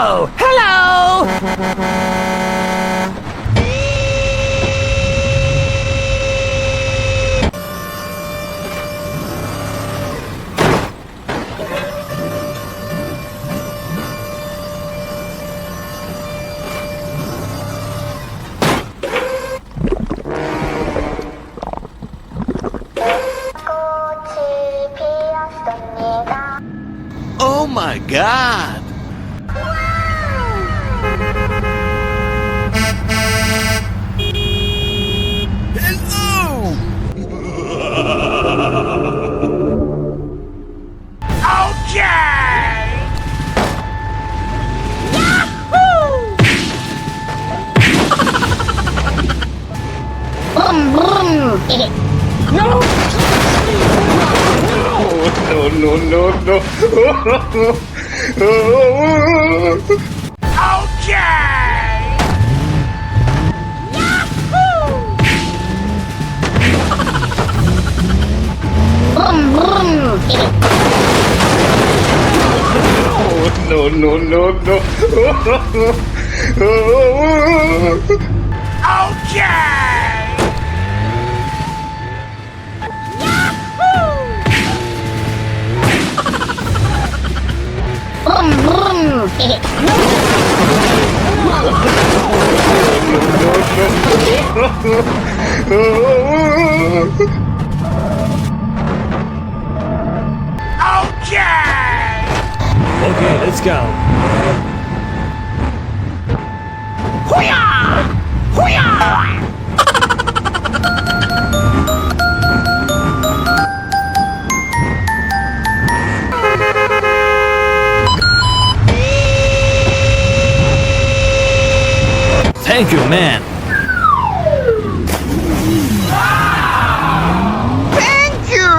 Oh, hello! Oh my God! Hello! Okay! No! No. Okay! No. Okay! Okay! Okay, let's go. Hoo-yah! Hoo-yah! Thank you, man. Thank you!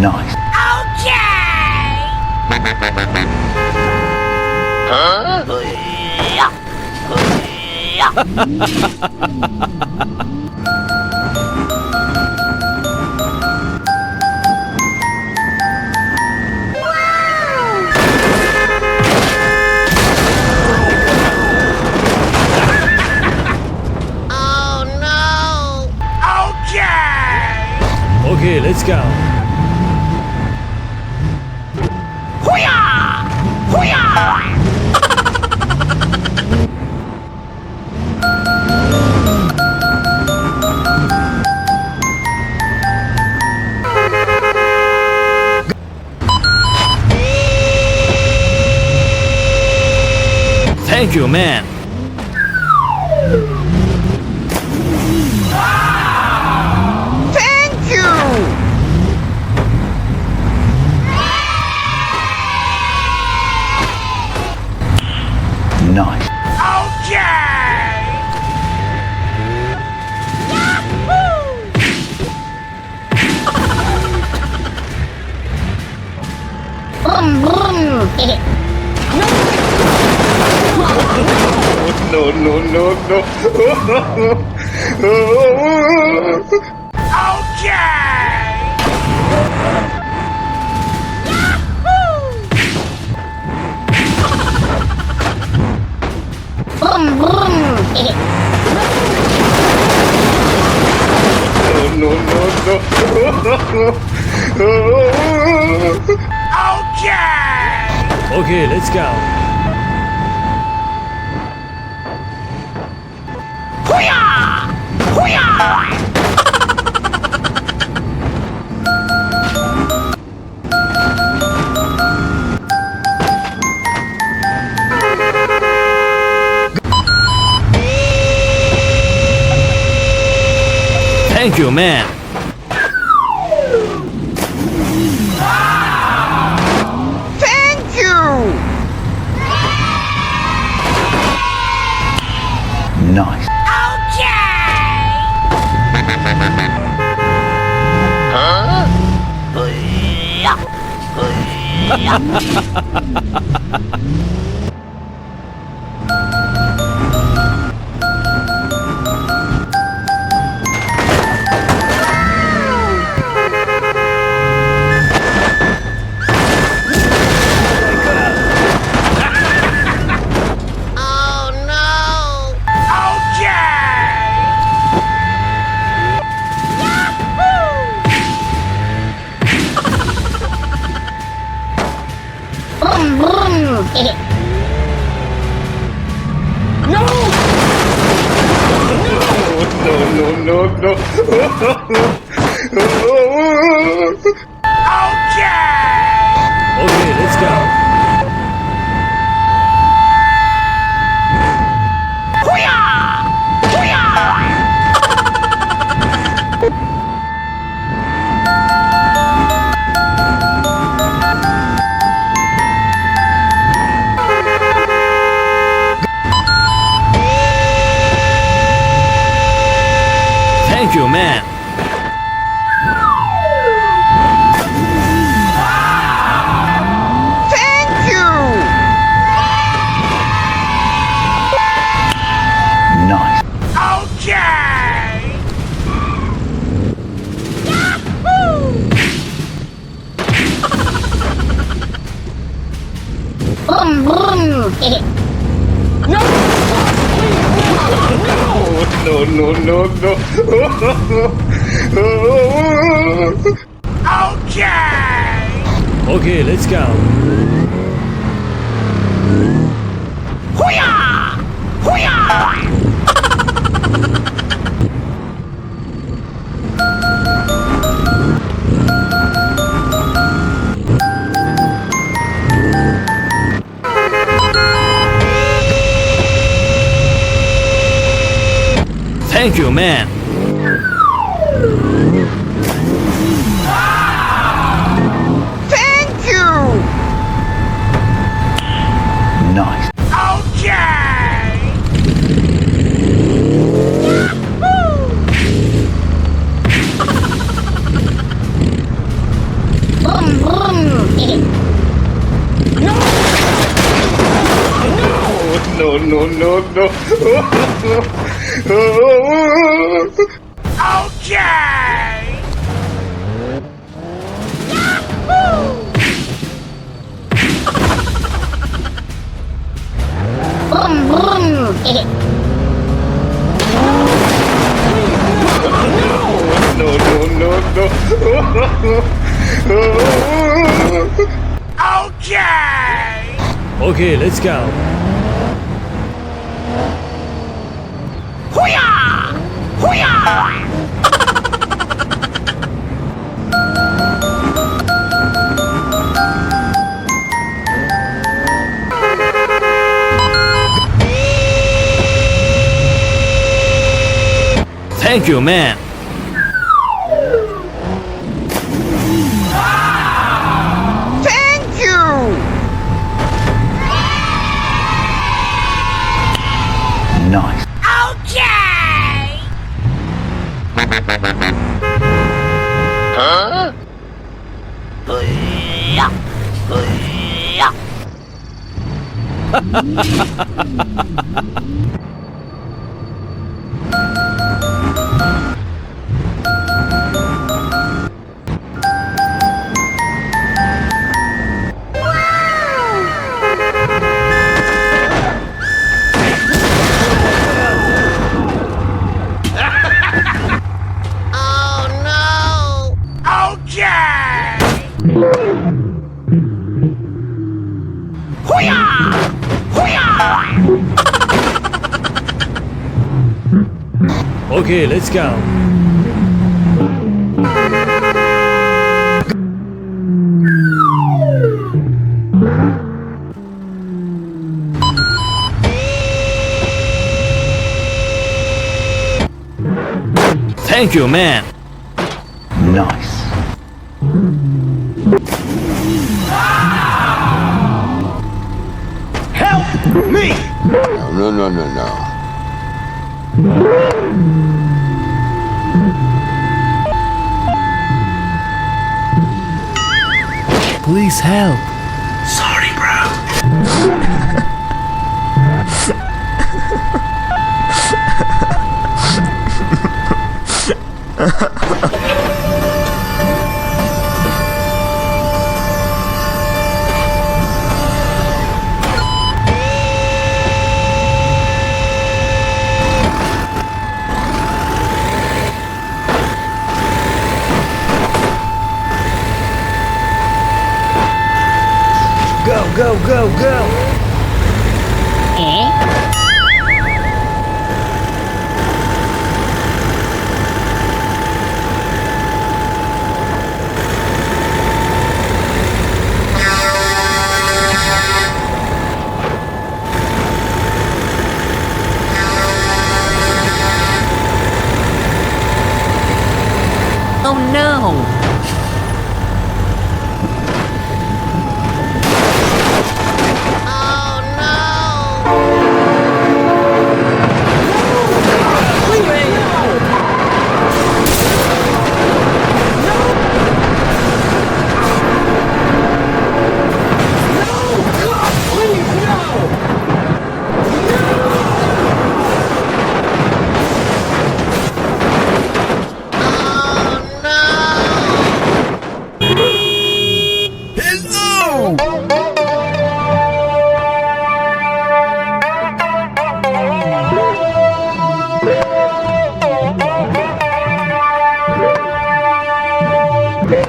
Nice. Okay! Huh? Oh no! Okay! Okay, let's go. Hoo-yah! Hoo-yah! Thank you, man. Thank you! Nice. Okay! No. Okay! Okay! Okay, let's go. Hoo-yah! Hoo-yah! Thank you, man. Thank you! Nice. Okay! Huh? Hoo-yah! Hoo-yah! No. Okay, let's go. Thank you, man. Thank you! Nice. Okay! Boom, boom! No. Okay! Okay, let's go. Hoo-yah! Hoo-yah! Thank you, man. Thank you! Nice. Okay! Boom, boom! No. Okay! Boom, boom! No. Okay! Okay, let's go. Hoo-yah! Hoo-yah! Thank you, man. Thank you! Nice. Okay! Huh? Hoo-yah! Hoo-yah! Oh no! Okay! Hoo-yah! Hoo-yah! Okay, let's go. Thank you, man. Nice. Help me! No. Please help. Sorry, bro. Go. go, go, go! Oh no!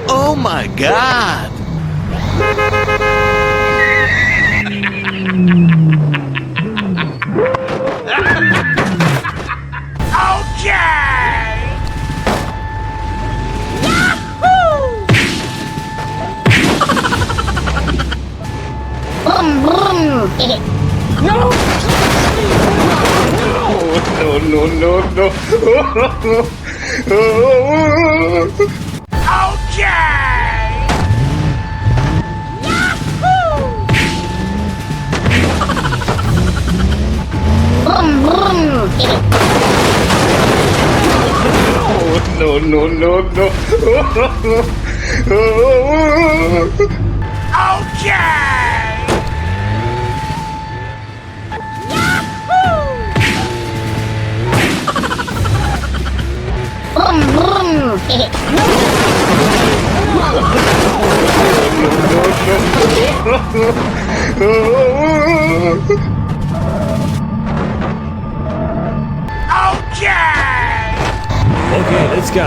Oh my god! Okay! Okay! Okay! Okay! Okay, let's go.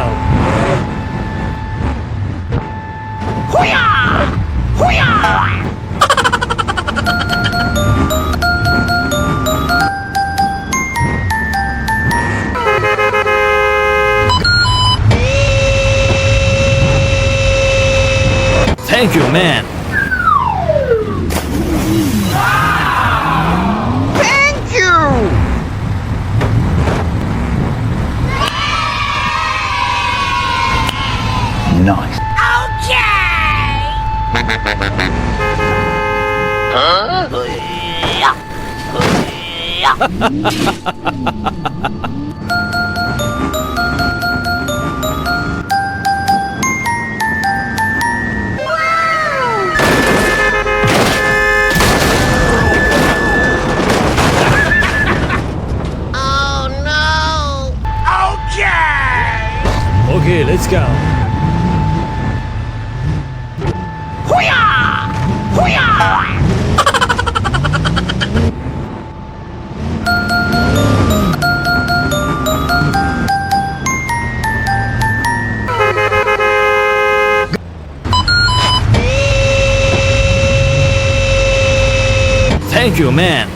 Hoo-yah! Hoo-yah! Thank you, man. Thank you! Nice. Okay! Huh? Oh no! Okay! Okay, let's go. Hoo-yah! Hoo-yah! Thank you, man.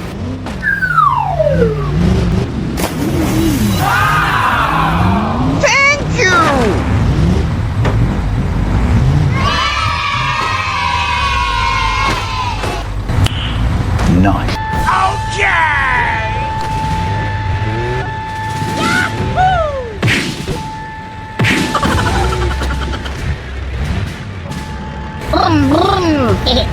Thank you! Nice. Okay! Okay!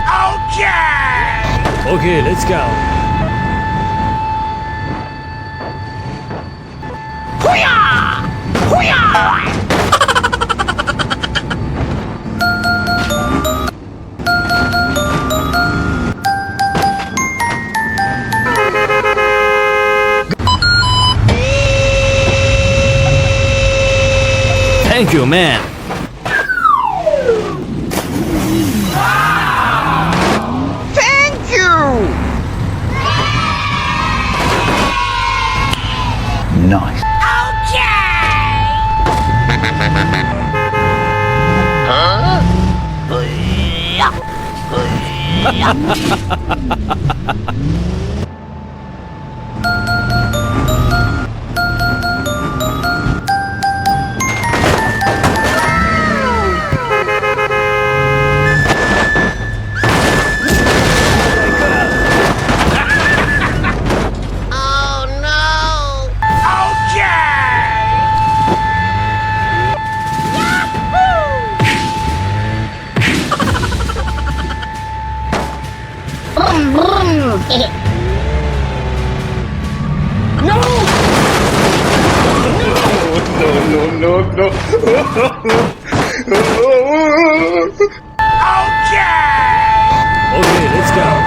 Okay! Okay, let's go. Hoo-yah! Hoo-yah! Thank you, man. Thank you! Nice. Okay, let's go.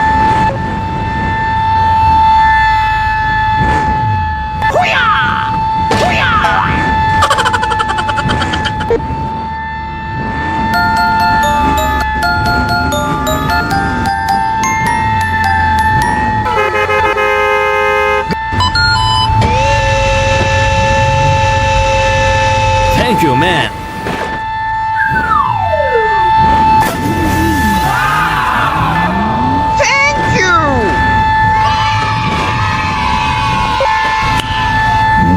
Thank you, man. Thank you!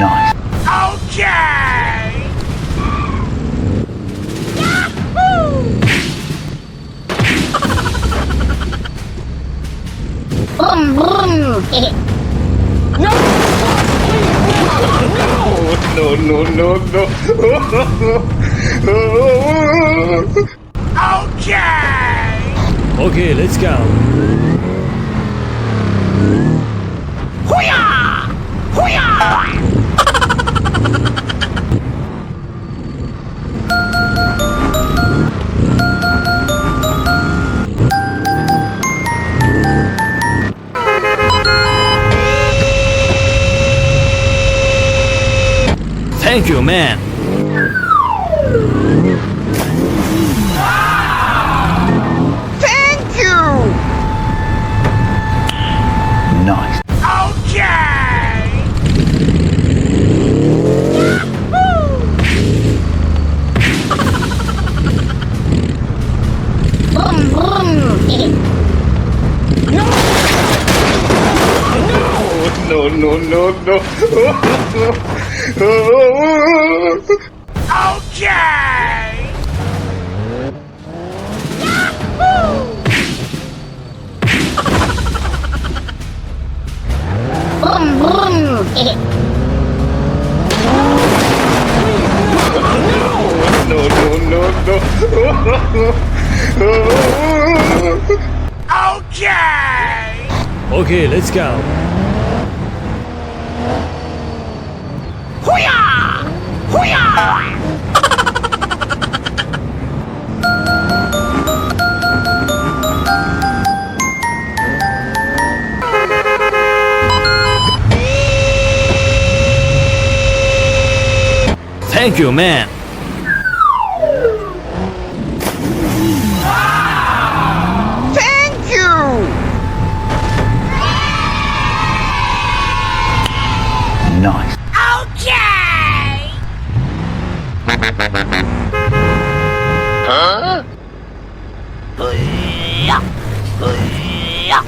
Nice. Okay! Okay! Okay, let's go. Hoo-yah! Hoo-yah! Thank you, man. Thank you! Nice. Okay! Okay! Okay! Okay, let's go. Hoo-yah! Hoo-yah! Thank you, man. Thank you! Nice. Okay! Okay! Hoo-yah! Hoo-yah!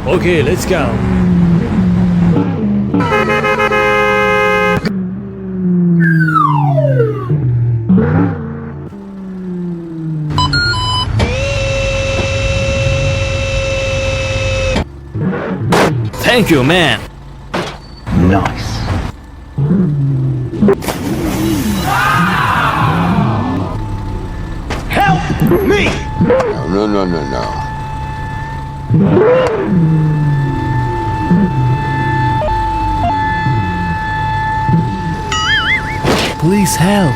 Okay, let's go. Thank you, man. Nice. Help me! No, no, no, no. Please help.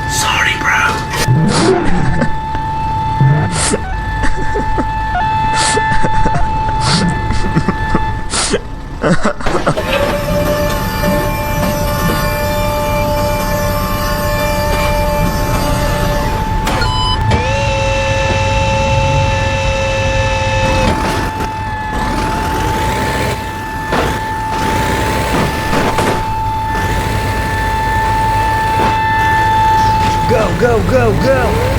Sorry, bro. Go, go, go, go.